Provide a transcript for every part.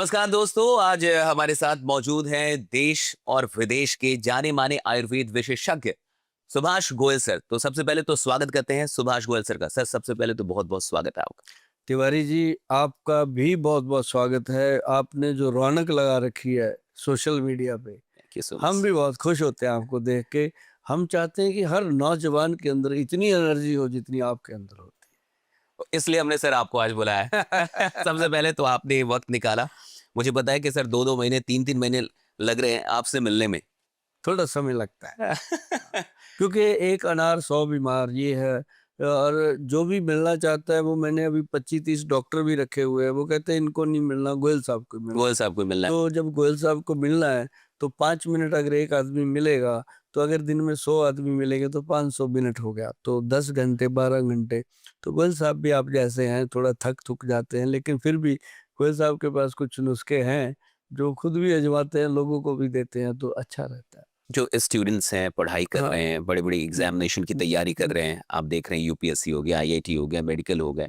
नमस्कार दोस्तों, आज हमारे साथ मौजूद हैं देश और विदेश के जाने माने आयुर्वेद विशेषज्ञ सुभाष गोयल सर। तो सबसे पहले तो स्वागत करते हैं सुभाष गोयल सर का। सर सबसे पहले तो बहुत बहुत स्वागत है आपका। तिवारी जी, आपका भी बहुत बहुत स्वागत है। आपने जो रौनक लगा रखी है सोशल मीडिया पे, थैंक यू सो हम मच। भी बहुत खुश होते हैं आपको देख के। हम चाहते हैं कि हर नौजवान के अंदर इतनी एनर्जी हो जितनी आपके अंदर होती इसलिए हमने सर आपको आज बुलाया है। है। सबसे पहले तो आपने वक्त निकाला। मुझे पता है कि सर 2-2 महीने 3-3 महीने लग रहे हैं आपसे मिलने में। थोड़ा समय लगता है क्योंकि एक अनार 100 बीमार ये है। और जो भी मिलना चाहता है वो, मैंने अभी 25-30 डॉक्टर भी रखे हुए हैं, वो कहते हैं इनको नहीं मिलना, गोयल साहब को मिलना। गोयल साहब को मिलना है। तो जब गोयल साहब को मिलना है तो 5 मिनट अगर एक आदमी मिलेगा, तो अगर दिन में 100 आदमी मिलेंगे तो 500 मिनट हो गया, तो 10 घंटे 12 घंटे। तो गोयल साहब भी आप जैसे हैं, थोड़ा थक थुक जाते हैं, लेकिन फिर भी गोयल साहब के पास कुछ नुस्खे हैं जो खुद भी आजमाते हैं, लोगों को भी देते हैं, तो अच्छा रहता है। जो स्टूडेंट्स हैं, पढ़ाई कर हाँ। रहे हैं, बड़ी बड़ी एग्जामिनेशन की तैयारी कर रहे हैं, आप देख रहे हैं यूपीएससी हो गया, आईआईटी हो गया, मेडिकल हो गए,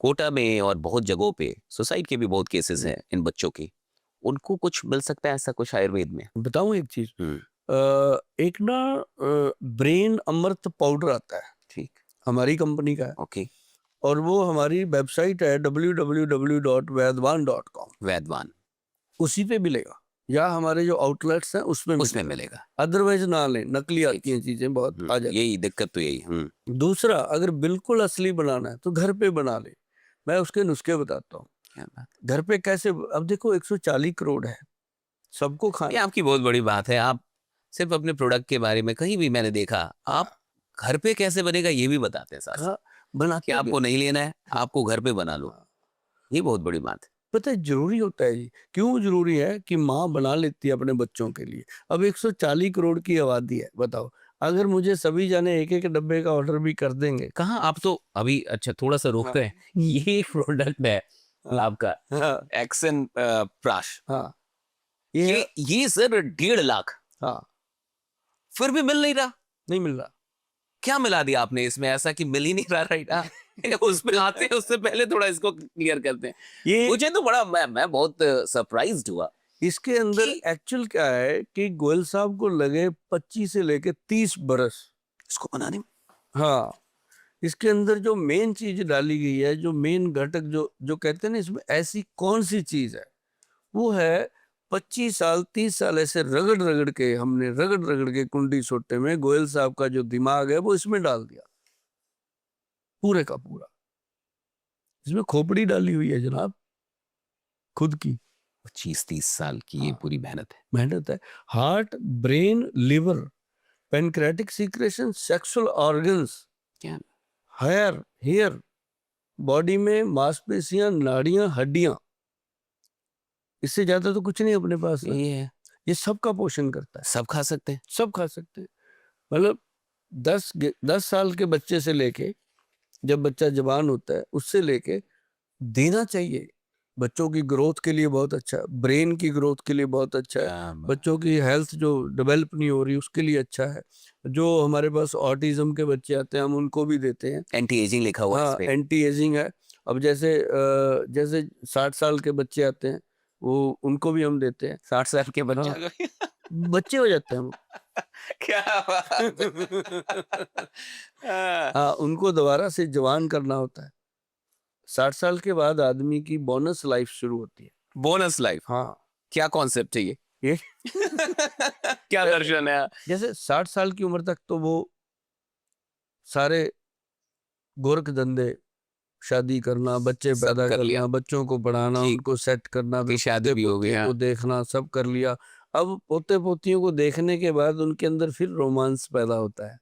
कोटा में और बहुत जगहों पे सुसाइड के भी बहुत केसेस हैं इन बच्चों की। उनको कुछ मिल सकता है ऐसा कुछ आयुर्वेद में? बताऊं एक चीज, हम्म। एक ना ब्रेन अमृत पाउडर आता है, ठीक। हमारी कंपनी का है, ओके। और वो हमारी वेबसाइट है www.vaidwan.com, वैदवान उसी पे मिलेगा, या हमारे जो आउटलेट्स हैं उसमें उसमें मिलेगा। मिलेगा। अदरवाइज ना लें, नकली ठीक। आती हैं चीजें, बहुत आ जाती यही दिक्कत तो यही। हैं। दूसरा, अगर बिल्कुल असली बनाना है तो घर पे बना ले। मैं उसके नुस्खे बताता हूँ। क्या बात। घर पे कैसे, अब देखो 140 करोड़ है, सबको ये खाना। आपकी बहुत बड़ी बात है। आप सिर्फ अपने प्रोडक्ट के बारे में कहीं भी मैंने देखा, आप घर पे कैसे बनेगा ये भी बताते हैं साथ साथ। हाँ, कि बनाते भी आपको नहीं लेना है, आपको घर पे बना लो। हाँ। ये बहुत बड़ी बात है। पता है जरूरी होता है जी, क्यों जरूरी है कि माँ बना लेती है अपने बच्चों के लिए। अब 140 करोड़ की आबादी है, बताओ, अगर मुझे सभी जाने एक एक डब्बे का ऑर्डर भी कर देंगे। कहाँ आप तो अभी अच्छा थोड़ा सा रोकते हैं। ये प्रोडक्ट है हाँ आपका हाँ एक्सन प्राश। हाँ, ये ये सर 1.5 लाख, हाँ, फिर भी मिल नहीं रहा। नहीं मिल रहा। क्या मिला दिया आपने इसमें ऐसा कि मिल ही नहीं रहा? राइट। उसमें आते हैं, उससे पहले थोड़ा इसको क्लियर करते हैं। ये मुझे तो बड़ा मैं बहुत सरप्राइज्ड हुआ इसके अंदर कि एक्चुअल क्या है कि गोयल साहब को लगे 25 से लेके 30 बरस। इसको बनाने में हाँ, इसके अंदर जो मेन चीज डाली गई है, जो मेन घटक, जो जो कहते हैं ना, इसमें ऐसी कौन सी चीज है, वो है 25 साल 30 साल ऐसे रगड़ रगड़ के, हमने रगड़ रगड़ के कुंडी सोटे में गोयल साहब का जो दिमाग है वो इसमें डाल दिया, पूरे का पूरा। इसमें खोपड़ी डाली हुई है जनाब, खुद की। 25-30 साल की ये हाँ, पूरी मेहनत है। मेहनत है। Heart, brain, liver, pancreatic secretion, sexual organs, क्या हेयर हेयर, बॉडी में मांसपेशियां, नाड़ियां, हड्डियां, इससे ज्यादा तो कुछ नहीं अपने पास है। ये है? ये सब का पोषण करता है, सब खा सकते हैं? सब खा सकते हैं। मतलब 10 साल के बच्चे से लेके, जब बच्चा जवान होता है उससे लेके, देना चाहिए। बच्चों की ग्रोथ के लिए बहुत अच्छा है, ब्रेन की ग्रोथ के लिए बहुत अच्छा है, क्या बात। बच्चों की हेल्थ जो डेवलप नहीं हो रही उसके लिए अच्छा है। जो हमारे पास ऑटिज्म के बच्चे आते हैं हम उनको भी देते हैं। एंटी एजिंग लिखा हुआ है इस हाँ, पे। एंटी एजिंग है। अब जैसे 60 साल के बच्चे आते हैं, वो उनको भी हम देते हैं। 60 साल के बच्चा हाँ, बच्चे हो जाते हैं वो। क्या बात। हाँ। हाँ, उनको दोबारा से जवान करना होता है। 60 साल के बाद आदमी की बोनस लाइफ शुरू होती है। बोनस लाइफ हाँ, क्या कॉन्सेप्ट है ये? ये क्या दर्शन है? जैसे 60 साल की उम्र तक तो वो सारे गोरख धंधे, शादी करना, बच्चे सब पैदा कर लिया। करना, बच्चों को पढ़ाना, ठीक। उनको सेट करना, की फिर शादी पोते भी हो गई। पोतियों हाँ। को देखना, सब कर लिया। अब पोते पोतियों को देखने के बाद उनके अंदर फिर रोमांस पैदा होता है,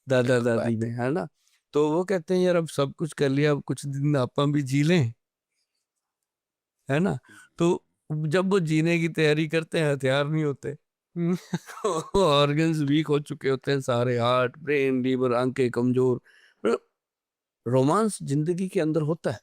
दादा क्या दादी बात में, है ना। तो वो कहते हैं यार अब सब कुछ कर लिया, अब कुछ दिन आपा भी जी लें, है ना। तो जब वो जीने की तैयारी करते हैं, हथियार नहीं होते। ऑर्गन्स वीक हो चुके होते हैं सारे, हार्ट, ब्रेन, लीवर, आंखें कमजोर। रोमांस जिंदगी के अंदर होता है,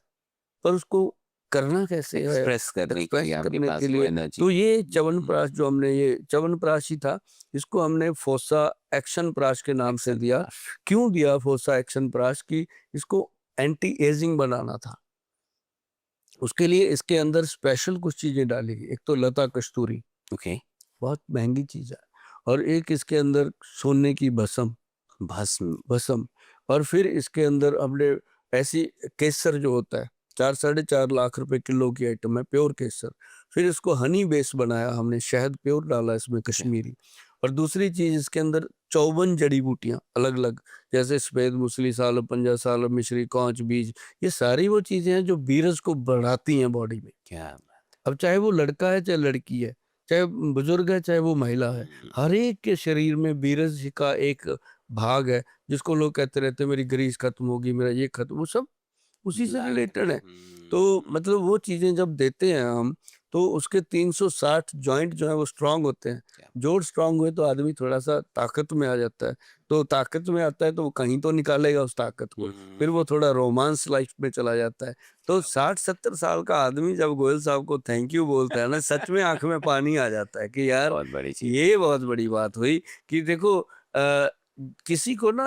पर उसको करना कैसे है, एक्सप्रेस करने के एक्सप्रेस लिए आपके करने के पास वो लिए। एनर्जी। तो ये च्यवनप्राश जो हमने, ये च्यवनप्राश ही था, इसको हमने फोसा एक्शन प्राश के नाम से दिया। क्यों दिया फोसा एक्शन प्राश की? इसको एंटी एजिंग बनाना था। उसके लिए इसके अंदर स्पेशल कुछ चीजें डाली गई। एक तो लता कस्तूरी, ओके। बहुत महंगी चीज है, और एक इसके अंदर सोने की भस्म, भस्म। भस्म, और फिर इसके अंदर हमने ऐसी केसर जो होता है 4-4.5 लाख रुपए किलो की आइटम है, प्योर केसर। फिर इसको हनी बेस बनाया हमने, शहद प्योर डाला इसमें कश्मीरी। और दूसरी चीज इसके अंदर 54 जड़ी बूटियां अलग अलग, जैसे सफेद मूसली सालब, पंजा सालब, मिश्री, कौच, बीज, ये सारी वो चीजें हैं जो बीरज को बढ़ाती हैं बॉडी में। क्या? अब चाहे वो लड़का है चाहे लड़की है, चाहे बुजुर्ग है चाहे वो महिला है, हर एक के शरीर में बीरज का एक भाग है, जिसको लोग कहते रहते हैं मेरी ग्रीस खत्म होगी, मेरा ये खत्म, वो सब उसी से रिलेटेड है। तो मतलब वो चीजें जब देते हैं हम, तो उसके 360 जॉइंट जो है वो स्ट्रांग होते हैं। जोड़ स्ट्रांग हुए तो आदमी थोड़ा सा ताकत में आ जाता है, तो ताकत में आता है तो वो कहीं तो निकालेगा उस ताकत को, फिर वो थोड़ा रोमांस लाइफ में चला जाता है। तो 60-70 साल का आदमी जब गोयल साहब को थैंक यू बोलता है ना, सच में आंख में पानी आ जाता है कि यार बहुत बड़ी चीज। ये बहुत बड़ी बात हुई कि देखो किसी को ना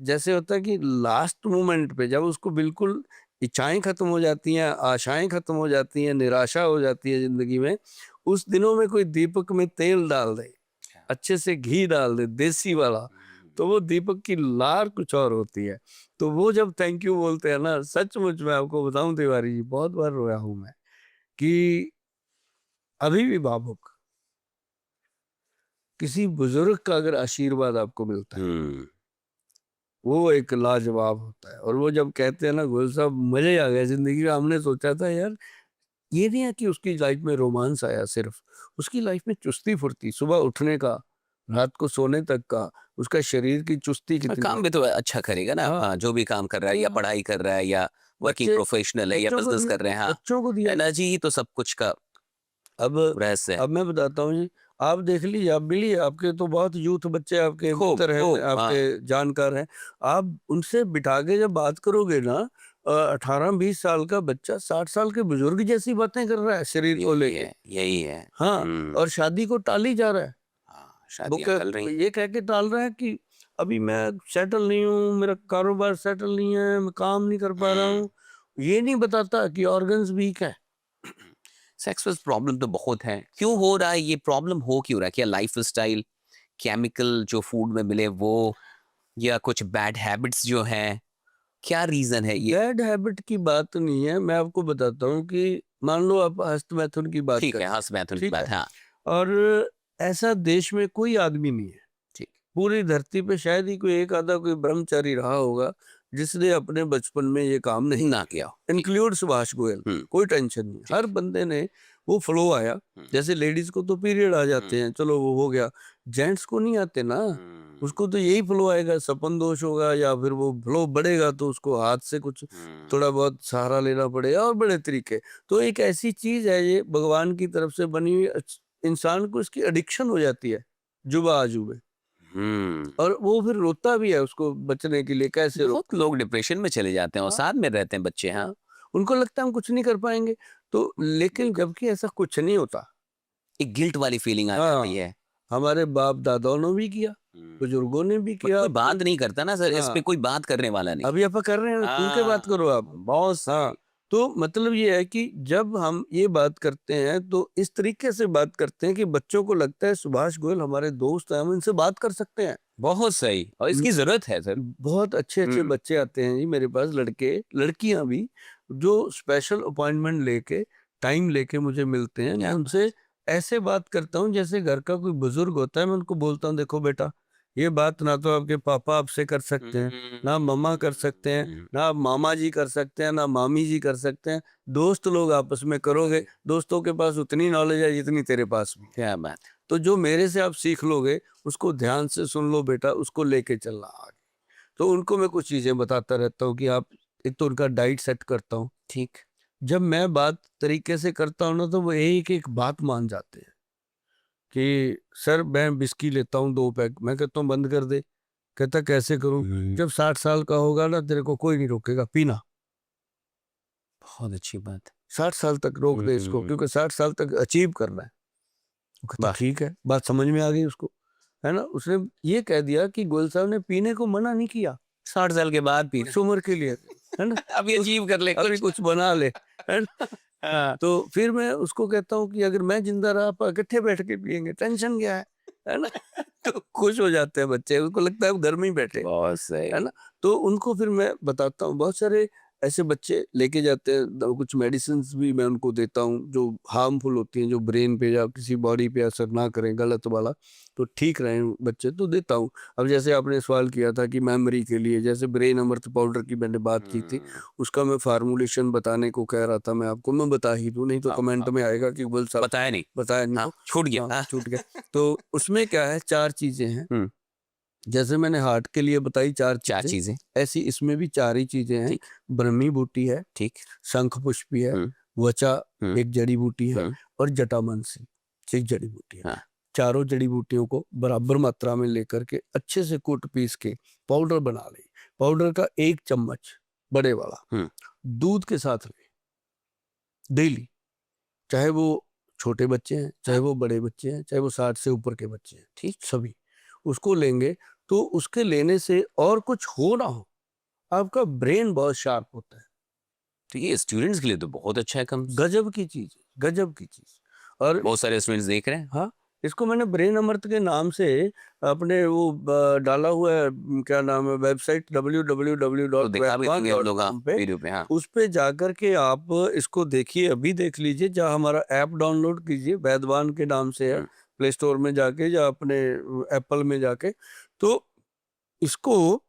जैसे होता है कि लास्ट मोमेंट पे जब उसको बिल्कुल इच्छाएं खत्म हो जाती हैं, आशाएं खत्म हो जाती हैं, निराशा हो जाती है जिंदगी में, उस दिनों में कोई दीपक में तेल डाल दे, अच्छे से घी डाल दे देसी वाला, तो वो दीपक की लार कुछ और होती है। तो वो जब थैंक यू बोलते हैं ना, सचमुच मैं आपको बताऊं तिवारी जी, बहुत बार रोया हूं मैं कि अभी भी भावुक, किसी बुजुर्ग का अगर आशीर्वाद आपको मिलता है वो एक लाजवाब होता है। और वो जब कहते हैं ना गोयल साहब मजे आ गए जिंदगी में, हमने सोचा था यार ये नहीं है कि उसकी लाइफ में रोमांस आया, सिर्फ उसकी लाइफ में चुस्ती फुर्ती, सुबह उठने का रात को सोने तक का, उसका शरीर की चुस्ती और कितनी काम भी तो अच्छा करेगा ना। हाँ। हाँ, जो भी काम कर रहा है या हाँ। पढ़ाई कर रहा है या वर्किंग बच्चे प्रोफेशनल है या बच्चों को बिजनेस दिया, कर रहे हैं, हाँ, बच्चों को दिया। एनर्जी ही तो सब कुछ का अब रहस्य है। अब मैं बताता हूँ जी, आप देख लीजिए, आप मिलिए, आपके तो बहुत यूथ बच्चे आपके खूब मित्र हैं, खूब, हाँ। आपके जानकार हैं, आप उनसे बिठा के जब बात करोगे ना, 18-20 साल का बच्चा 60 साल के बुजुर्ग जैसी बातें कर रहा है शरीर को यही लेके। है, यही है। हाँ, और शादी को टाली जा रहा है। हाँ, वो शादियां टल रही। ये कह के टाल रहा है कि अभी मैं सेटल नहीं हूँ, मेरा कारोबार सेटल नहीं है, मैं काम नहीं कर पा रहा हूँ। ये नहीं बताता कि ऑर्गन्स वीक है। सेक्स में प्रॉब्लम तो बहुत है। क्यों हो रहा है ये प्रॉब्लम, हो क्यों रहा है? क्या लाइफस्टाइल, केमिकल जो फूड में मिले वो, या कुछ बैड हैबिट्स जो हैं, क्या रीजन है ये? बैड हैबिट की बात नहीं है, मैं आपको बताता हूँ कि मान लो आप हस्तमैथुन की बात ठीक है, करें, हाँ, मैथुन की ठीक बात, है, हाँ। और ऐसा देश में कोई आदमी नहीं है, ठीक। पूरी धरती पे शायद ही कोई एक आधा कोई ब्रह्मचारी रहा होगा जिसने अपने बचपन में ये काम नहीं ना किया हो, ठीक। इंक्लूड सुभाष गोयल। हम्म। कोई टेंशन नहीं, ठीक हर है। बंदे ने वो फ्लो आया। जैसे लेडीज को तो पीरियड आ जाते हैं, चलो वो हो गया, जेंट्स को नहीं आते ना, उसको तो यही फ्लो आएगा, सपन दोष होगा या फिर वो फ्लो बढ़ेगा तो उसको हाथ से कुछ थोड़ा बहुत सहारा लेना पड़ेगा और बड़े तरीके। तो एक ऐसी चीज है ये भगवान की तरफ से बनी हुई, इंसान को इसकी एडिक्शन हो जाती है जुबा आजुबे, हम्म। और वो फिर रोता भी है उसको बचने के लिए, कैसे रो। बहुत लोग डिप्रेशन में चले जाते हैं और हाँ, साथ में रहते हैं बच्चे, हाँ। हाँ, उनको लगता है हम कुछ नहीं कर पाएंगे, तो लेकिन जबकि ऐसा कुछ नहीं होता। एक गिल्ट वाली फीलिंग आ जाती हाँ, है। हमारे बाप दादाओं ने भी किया, बुजुर्गों ने भी बट किया। कोई बात नहीं करता ना सर, इस पे हाँ, कोई बात करने वाला नहीं। अभी आप कर रहे हैं ना, खुल के बात करो आप। बहुत हाँ, सही। तो मतलब ये है कि जब हम ये बात करते हैं तो इस तरीके से बात करते हैं कि बच्चों को लगता है सुभाष गोयल हमारे दोस्त हैं, हम इनसे बात कर सकते हैं। बहुत सही, और इसकी जरूरत है सर। बहुत अच्छे अच्छे बच्चे आते हैं जी मेरे पास, लड़के लड़कियां भी, जो स्पेशल अपॉइंटमेंट लेके टाइम लेके मुझे मिलते हैं। मैं क्या उनसे ऐसे बात करता हूँ जैसे घर का कोई बुजुर्ग होता है। मैं उनको बोलता हूँ देखो बेटा, ये बात ना तो आपके पापा आपसे कर सकते हैं, ना मम्मा कर सकते हैं, ना आप मामा जी कर सकते हैं, ना मामी जी कर सकते हैं, दोस्त लोग आपस में करोगे। दोस्तों के पास उतनी नॉलेज है जितनी तेरे पास भी। क्या बात। तो जो मेरे से आप सीख लोगे उसको ध्यान से सुन लो बेटा, उसको लेके चलना आगे। तो उनको मैं कुछ चीजें बताता रहता हूँ कि आप, एक तो उनका डाइट सेट करता हूँ। ठीक। जब मैं बात तरीके से करता हूँ ना तो वो एक एक बात मान जाते हैं कि सर मैं बिस्की लेता हूँ 2 पैक, मैं कहता हूँ बंद कर दे, कहता कैसे करूँ, जब 60 साल का होगा ना तेरे को कोई नहीं रोकेगा, पीना। बहुत अच्छी बात। 60 साल तक रोक दे इसको, क्योंकि 60 साल तक अचीव करना है। वो कहता वाह। ठीक है, बात समझ में आ गई उसको, है ना। उसने ये कह दिया कि गोयल साहब ने पीने को मना नहीं किया 60 साल के बाद भी। उस उम्र के लिए, है ना? अभी अचीव कर ले अभी कुछ बना ले, है ना? हाँ, तो फिर मैं उसको कहता हूँ कि अगर मैं जिंदा रहा आप इकट्ठे बैठ के पियेंगे, टेंशन क्या है ना? तो खुश हो जाते हैं बच्चे, उनको लगता है वो घर में ही बैठे, बहुत है सही। ना? तो उनको फिर मैं बताता हूँ, बहुत सारे ऐसे बच्चे लेके जाते हैं, कुछ मेडिसिन्स भी मैं उनको देता हूँ जो हार्मफुल होती हैं, जो ब्रेन पे या किसी बॉडी पे असर ना करें गलत वाला, तो ठीक रहें बच्चे, तो देता हूँ। अब जैसे आपने सवाल किया था कि मेमोरी के लिए, जैसे ब्रेन अमृत पाउडर की मैंने बात की थी, हम्म, उसका मैं फार्मूलेशन बताने को कह रहा था, मैं आपको मैं बता ही दूं, नहीं तो हाँ, कमेंट हाँ, में आएगा कि बोल साहब बताया नहीं। बताया नहीं हाँ, तो। छूट गया। हाँ, हाँ, छूट गया। तो उसमें क्या है, 4 चीजें हैं। हम्म, जैसे मैंने हार्ट के लिए बताई 4 चार चीजें, चीजें। ऐसी इसमें भी 4 ही चीजें हैं। ठीक, ब्रह्मी बूटी है, ठीक। शंख पुष्पी है, हम्म, वचा हम्म, एक जड़ी बूटी है, हम्म, और जटामांसी एक जड़ी बूटी है। हाँ, चारों जड़ी बूटियों को बराबर मात्रा में लेकर के अच्छे से कूट पीस के पाउडर बना ले। पाउडर का 1 चम्मच बड़े वाला हम्म, दूध के साथ ले डेली, चाहे वो छोटे बच्चे हैं, चाहे हाँ, वो बड़े बच्चे हैं, चाहे वो 60 से ऊपर के बच्चे हैं, ठीक। सभी उसको लेंगे। तो उसके लेने से और कुछ हो ना हो, आपका ब्रेन बहुत शार्प होता है। तो ये स्टूडेंट्स के लिए तो बहुत अच्छा है, कम गजब की चीज है, गजब की चीज। और बहुत सारे स्टूडेंट्स देख रहे हैं। हाँ, इसको मैंने ब्रेन अमृत के नाम से अपने वो डाला हुआ है, क्या नाम है, वेबसाइट तो दिखा भी देंगे हम लोग, हाँ, www.वैदवान.com पे। वीडियो पे, हाँ। उस पे जाकर के आप इसको देखिए, अभी देख लीजिए, जहाँ हमारा ऐप डाउनलोड कीजिए, वैदवान के नाम से है, हम्म, प्ले स्टोर में जाके या अपने एप्पल में जाके। तो इसको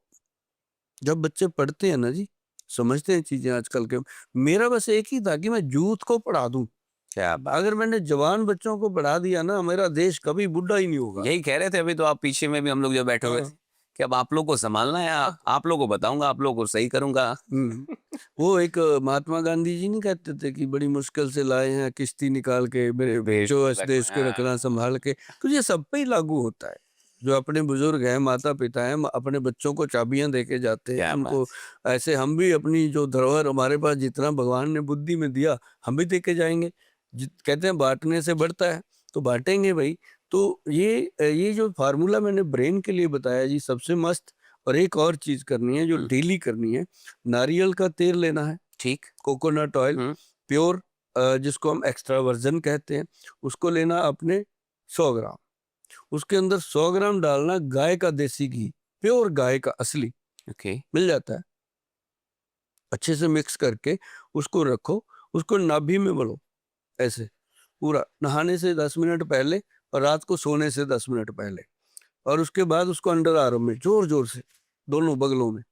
जब बच्चे पढ़ते हैं ना जी, समझते हैं चीजें आजकल के। मेरा बस एक ही था कि मैं यूथ को पढ़ा दूं। क्या बात। अगर मैंने जवान बच्चों को बढ़ा दिया ना, मेरा देश कभी बुढ़ा ही नहीं होगा। यही कह रहे थे अभी तो आप पीछे में भी, हम लोग जो बैठे हुए थे, हाँ, कि अब आप लोग को संभालना है, हाँ, आप लोग को बताऊंगा, आप लोग को सही करूंगा। हम्म। वो एक महात्मा गांधी जी नहीं कहते थे कि बड़ी मुश्किल से लाए हैं किश्ती निकाल के, मेरे देश जो को इस रखना, देश को रखना हाँ। संभाल के। तो ये सब पे ही लागू होता है। जो अपने बुजुर्ग हैं, माता पिता हैं, अपने बच्चों को चाबियां दे के जाते हैं क्या बात। उनको। ऐसे हम भी अपनी जो धरोहर हमारे पास जितना भगवान ने बुद्धि में दिया, हम भी दे के जाएंगे। कहते हैं बांटने से बढ़ता है, तो बांटेंगे भाई। तो ये जो फार्मूला मैंने ब्रेन के लिए बताया जी, सबसे मस्त। और एक और चीज करनी है जो हम्म, डेली करनी है, नारियल का तेल लेना है, ठीक। कोकोनट ऑयल हम्म, प्योर, जिसको हम एक्स्ट्रा वर्जन कहते हैं, उसको लेना आपने 100 ग्राम। उसके अंदर 100 ग्राम डालना गाय का देसी घी, प्योर गाय का असली, ओके। मिल जाता है। अच्छे से मिक्स करके उसको रखो, उसको नाभि में मलो, ऐसे पूरा, नहाने से 10 मिनट पहले और रात को सोने से 10 मिनट पहले। और उसके बाद उसको अंडर आर्म में जोर जोर से दोनों बगलों में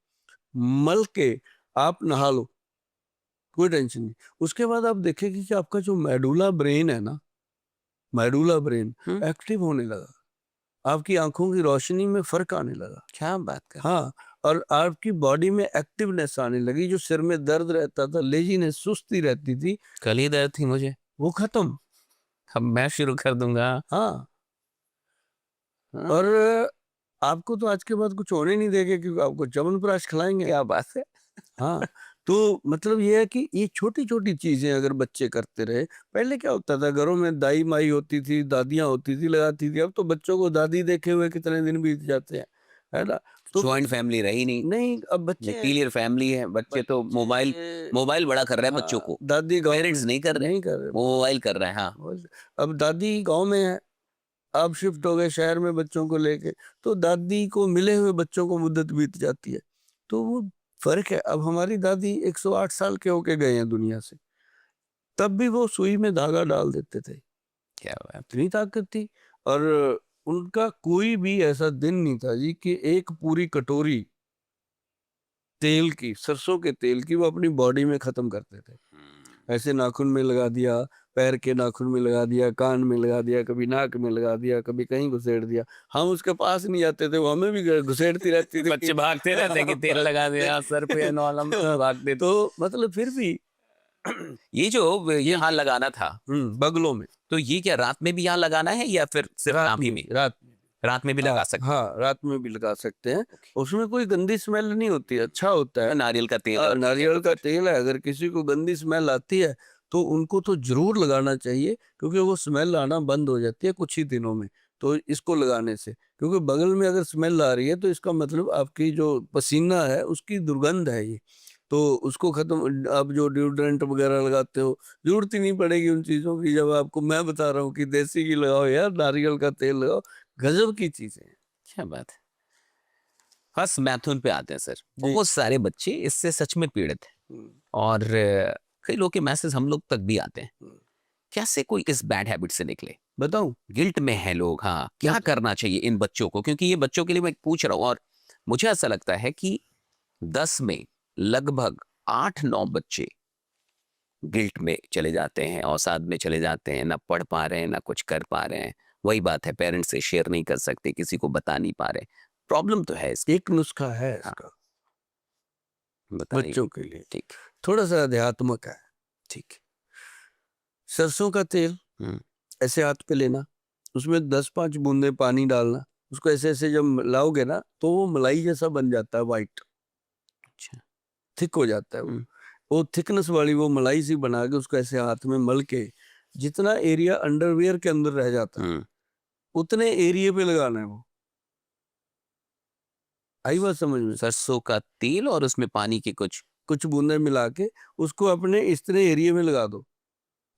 मल के आप नहा लो, कोई टेंशन नहीं। उसके बाद आप देखेंगे कि आपका जो मेडुला ब्रेन है ना, मेडुला ब्रेन हम्म, एक्टिव होने लगा, आपकी आंखों की रोशनी में फर्क आने लगा। क्या बात कर। हाँ, और आपकी बॉडी में एक्टिवनेस आने लगी। जो सिर में दर्द रहता था, लेजीनेस, सुस्ती रहती थी, कल ही दर्द थी मुझे, वो खत्म। अब मैं शुरू कर दूंगा। हाँ, हाँ, और आपको तो आज के बाद कुछ होने नहीं देंगे, क्योंकि आपको च्यवनप्राश खिलाएंगे। क्या बात है। हाँ, तो मतलब ये है कि ये छोटी छोटी चीजें अगर बच्चे करते रहे। पहले क्या होता था, घरों में दाई माई होती थी, दादियां होती थी, लगाती थी। अब तो बच्चों को दादी देखे हुए कितने दिन बीत जाते हैं, है ना? तो ज्वाइंट फैमिली रही नहीं, नहीं, अब बच्चे न्यूक्लियर फैमिली है। बच्चे तो मोबाइल, बच्चे मोबाइल बड़ा कर रहा है बच्चों हाँ, को, दादी गांव में पेरेंट्स नहीं कर रहे, नहीं कर रहे। वो मोबाइल कर रहे हैं, हाँ। अब दादी गांव में है, आप शिफ्ट हो गए शहर में बच्चों को लेके, तो दादी को मिले हुए बच्चों को मुद्दत बीत जाती है। तो वो फर्क है। अब हमारी दादी 108 साल के होके गए हैं दुनिया से, तब भी वो सुई में धागा डाल देते थे, क्या बात। इतनी ताकत थी। और उनका कोई भी ऐसा दिन नहीं था जी कि एक पूरी कटोरी तेल की, सरसों के तेल की, वो अपनी बॉडी में खत्म करते थे। ऐसे नाखून में लगा दिया, पैर के नाखून में लगा दिया, कान में लगा दिया, कभी नाक में लगा दिया, कभी कहीं घुसेड़ दिया। हम उसके पास नहीं जाते थे, वो हमें भी घुसेड़ती रहती थी बच्चे भागते रहते हैं कि तेल लगा दिया सर पे, नॉलम भागते। तो मतलब फिर भी ये जो ये यहाँ लगाना था, बगलों में, तो ये क्या रात में भी यहाँ लगाना है या फिर सिर्फ रात नाभि में में? भी, रात में भी। रात में भी हाँ लगा सकते हाँ, रात में भी लगा सकते हैं। हैं। उसमें कोई गंदी स्मेल नहीं होती, अच्छा होता है। नारियल का तेल है। नारियल का तेल है, अगर किसी को गंदी स्मेल आती है तो उनको तो जरूर लगाना चाहिए, क्योंकि वो स्मेल आना बंद हो जाती है कुछ ही दिनों में, तो इसको लगाने से। क्योंकि बगल में अगर स्मेल आ रही है तो इसका मतलब आपकी जो पसीना है उसकी दुर्गंध है ये। तो उसको खत्म, आप जो डिओड्रेंट वगैरह लगाते हो जरूरत ही नहीं पड़ेगी उन चीजों की। जब आपको मैं बता रहा हूँ कि देसी घी लगाओ यार, नारियल का तेल लगाओ, गजब की चीजें हैं। क्या बात है। फर्स्ट मैथुन पे आते हैं सर। जी। बहुत सारे बच्चे इससे सच में पीड़ित हैं हम्म, और कई लोग के मैसेज हम लोग तक भी आते हैं। हम्म। कैसे कोई इस बैड हैबिट से निकले? बताऊं? गिल्ट में है लोग, हाँ, क्या बत- करना चाहिए इन बच्चों को? क्योंकि ये बच्चों के लिए मैं पूछ रहा हूँ और मुझे ऐसा लगता है कि 10 में लगभग 8-9 बच्चे गिल्ट में चले जाते हैं, अवसाद में चले जाते हैं, ना पढ़ पा रहे हैं, ना कुछ कर पा रहे हैं। वही बात है, पेरेंट्स से शेयर नहीं कर सकते, किसी को बता नहीं पा रहे। प्रॉब्लम तो है इसकी। एक नुस्खा है हाँ, इसका बताइए। बच्चों के लिए, ठीक। थोड़ा सा अध्यात्मक है। ठीक। सरसों का तेल हम्म। ऐसे हाथ पे लेना, उसमें 10-5 बूंदे पानी डालना, उसको ऐसे ऐसे जब लाओगे ना तो वो मलाई जैसा बन जाता है, वाइट अच्छा। थिक हो जाता है हम्म। वो थिकनेस वाली वो मलाई सी बना के उसको ऐसे हाथ में मल के, जितना एरिया अंडरवियर के अंदर रह जाता है हम्म। उतने एरिया पे लगाना है वो। आई बात समझ में? सरसों का तेल और उसमें पानी के कुछ। कुछ बूंदे मिला के उसको अपने इतने एरिया में लगा दो,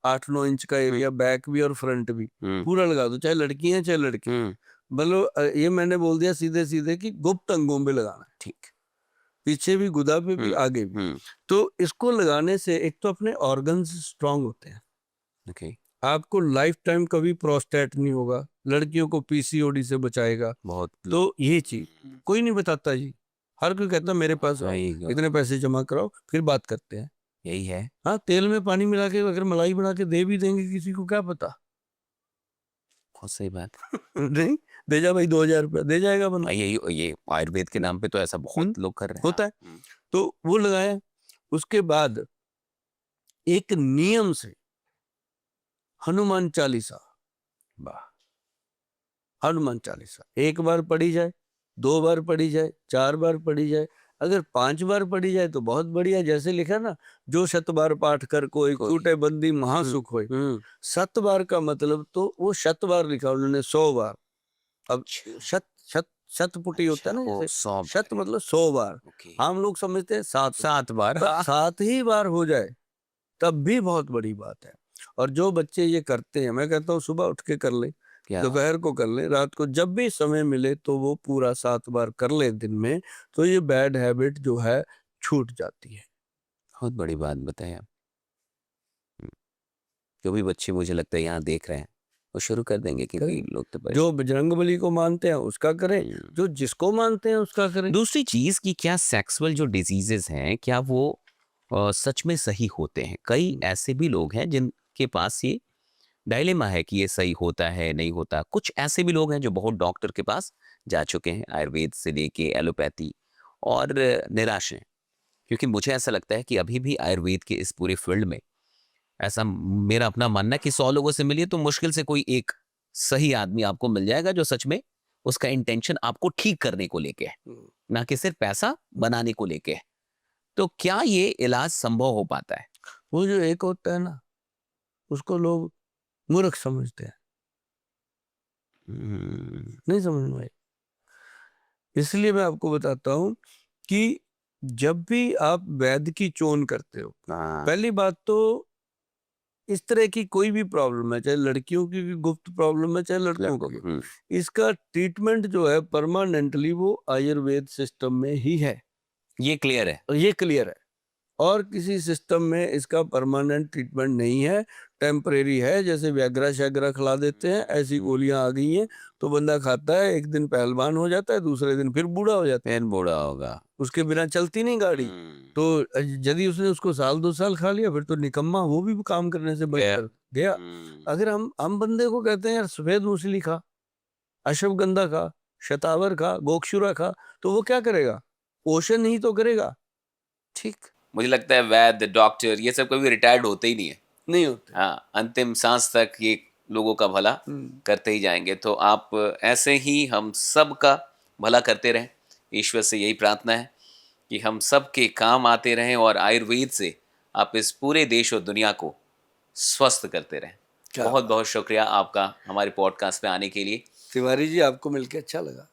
8-9 इंच का एरिया, बैक भी और फ्रंट भी हम्म। पूरा लगा दो, चाहे लड़की है चाहे लड़के हैं। हम्म। बोलो ये मैंने बोल दिया सीधे सीधे कि गुप्त अंगों पे लगाना है, ठीक। पीछे भी, गुदा पे भी, हम्म। आगे भी। हम्म। तो इसको लगाने से एक तो अपने ऑर्गन्स स्ट्रांग होते हैं, ओके। आपको लाइफ टाइम कभी प्रोस्टेट नहीं होगा, लड़कियों को पीसीओडी से बचाएगा। बहुत। तो ये चीज कोई नहीं बताता जी, हर कोई कहता मेरे पास आओ, सही। इतने पैसे जमा कराओ फिर बात करते हैं। यही है। हाँ, तेल में पानी मिला के अगर मलाई बना के दे भी देंगे किसी को, क्या पता। बहुत सही बात। नहीं, दे जा भाई 2,000 रुपया, दे जाएगा बंदा। ये आयुर्वेद के नाम पे तो ऐसा बहुत लोग कर रहे हैं। होता है। हाँ। तो वो लगाया, उसके बाद एक नियम से हनुमान चालीसा, वाह। हनुमान चालीसा एक बार पढ़ी जाए, 2 बार पढ़ी जाए, 4 बार पढ़ी जाए, अगर 5 बार पढ़ी जाए तो बहुत बढ़िया। जैसे लिखा ना, जो 7 बार पाठ कर कोई टूटे बंदी महासुख होए। 7 बार का मतलब तो वो 7 बार लिखा उन्होंने, 100 बार। अब शत शत शतपुटी होता है ना, ओ, जैसे 100 शत मतलब 100 बार। ओके। हम लोग समझते हैं 7 7 बार। पर 7 ही बार हो जाए तब भी बहुत बड़ी बात है। और जो बच्चे ये करते हैं, मैं कहता हूँ सुबह उठ के कर ले, क्या? दोपहर को कर ले, रात को, जब भी समय मिले तो वो पूरा 7 बार कर ले दिन में, तो ये बैड हैबिट जो है छूट जाती है। बहुत बड़ी बात बताई आप। जो भी बच्चे मुझे लगता है यहाँ देख रहे हैं वो शुरू कर देंगे, क्योंकि लोग तो जो बजरंगबली को मानते हैं उसका करें, जो जिसको मानते हैं उसका करें। दूसरी चीज कि क्या सेक्सुअल जो डिजीजेस हैं क्या वो सच में सही होते हैं? कई ऐसे भी लोग हैं जिनके पास ये डायलेमा है कि ये सही होता है नहीं होता। कुछ ऐसे भी लोग हैं जो बहुत डॉक्टर के पास जा चुके हैं, आयुर्वेद से लेके एलोपैथी, और निराश हैं। क्योंकि मुझे ऐसा लगता है कि अभी भी आयुर्वेद के इस पूरे फील्ड में, ऐसा मेरा अपना मानना है कि 100 लोगों से मिलिए तो मुश्किल से कोई एक सही आदमी आपको मिल जाएगा जो सच में उसका इंटेंशन आपको ठीक करने को लेके है, ना कि सिर्फ पैसा बनाने को लेके है। तो क्या ये इलाज संभव हो पाता है? वो जो एक होता है ना, उसको लोग मूर्ख समझते हैं, नहीं समझ में आई। इसलिए मैं आपको बताता हूं कि जब भी आप वैद्य की चोन करते हो, हाँ। पहली बात तो इस तरह की कोई भी प्रॉब्लम है, चाहे लड़कियों की भी गुप्त प्रॉब्लम है चाहे लड़कों की, इसका ट्रीटमेंट जो है परमानेंटली वो आयुर्वेद सिस्टम में ही है। ये क्लियर है। ये क्लियर है। और किसी सिस्टम में इसका परमानेंट ट्रीटमेंट नहीं है, टेम्परेरी है। जैसे व्याग्रा शैग्रा खिला देते हैं, ऐसी गोलियां आ गई हैं, तो बंदा खाता है, एक दिन पहलवान हो जाता है, दूसरे दिन फिर बूढ़ा हो जाता है, फिर बूढ़ा होगा। उसके बिना चलती नहीं गाड़ी। तो यदि उसने उसको साल 2 साल खा लिया फिर तो निकम्मा, वो भी काम करने से बच कर गया। अगर हम बंदे को कहते हैं यार सफेद मूसली खा, अश्वगंधा खा, शतावर खा, गोक्षुरा खा, तो वो क्या करेगा? पोषण ही तो करेगा। ठीक। मुझे लगता है वैद्य, डॉक्टर, ये सब कभी रिटायर्ड होते ही नहीं है। नहीं होते। हाँ, अंतिम सांस तक ये लोगों का भला करते ही जाएंगे। तो आप ऐसे ही हम सब का भला करते रहें। ईश्वर से यही प्रार्थना है कि हम सब के काम आते रहें और आयुर्वेद से आप इस पूरे देश और दुनिया को स्वस्थ करते रहें। बहुत बहुत शुक्रिया आपका हमारे पॉडकास्ट पे आने के लिए। तिवारी जी, आपको मिलके अच्छा लगा।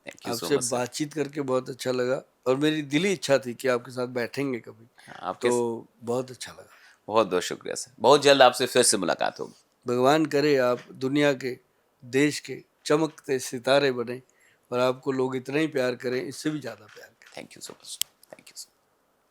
थैंक यू सो आपसे मच सर। बातचीत करके बहुत अच्छा लगा और मेरी दिली इच्छा थी कि आपके साथ बैठेंगे कभी, आपके तो बहुत अच्छा लगा। बहुत बहुत शुक्रिया सर, बहुत जल्द आपसे फिर से मुलाकात होगी। भगवान करे आप दुनिया के, देश के चमकते सितारे बने और आपको लोग इतना ही प्यार करें, इससे भी ज़्यादा प्यार करें। Thank you so much.